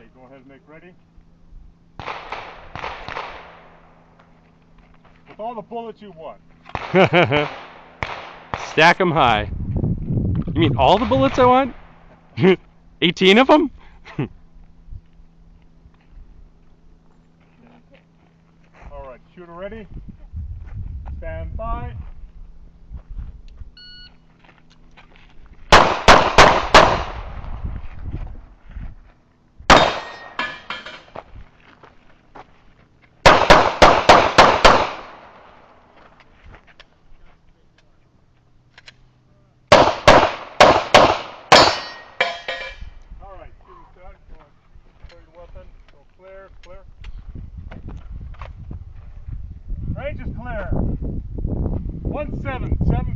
Okay, go ahead and make ready. With all the bullets you want. Stack them high. You mean all the bullets I want? 18 of them? Alright, shooter ready. Stand by. Alright, shooting start. Go on. Clear your weapon. Go clear, clear. Range is clear. 1-7, 7